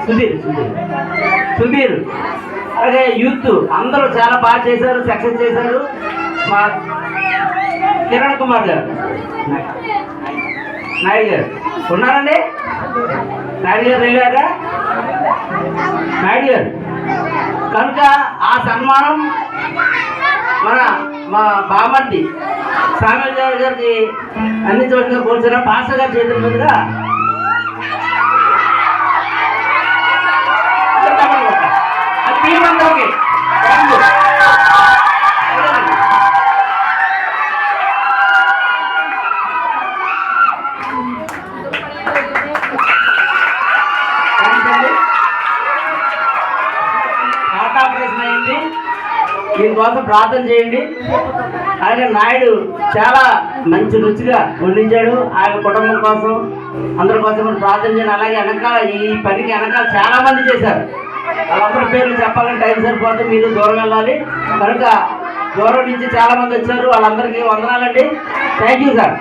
సుధీర్ సుధీర్ అలాగే యూత్ అందరూ చాలా బాగా చేశారు, సక్సెస్ చేశారు. మా కిరణ్ కుమార్ గారు, నాయుడు గారు ఉన్నారండి. నాయుడు గారు వెళ్ళారా? నాయుడు గారు కనుక ఆ సన్మానం మా బామర్ది సామ్యుల్ గారికి అందించవలసిన కోరుచున్న పాస్టర్ గారి చేతుల మీదుగా ఆపరేషన్ అయింది, దీనికోసం ప్రార్థన చేయండి. అలాగే నాయుడు చాలా మంచి రుచిగా వండించాడు. ఆయన కుటుంబం కోసం అందరి కోసం ప్రార్థన చేయండి. అలాగే వెనకాల ఈ పనికి వెనకాల చాలా మంది చేశారు. వాళ్ళందరి పేర్లు చెప్పాలని టైం సరిపోతే మీరు దూరం వెళ్ళాలి కనుక దూరం నుంచి చాలా మంది వచ్చారు. వాళ్ళందరికీ వందనాలండి. Thank you sir.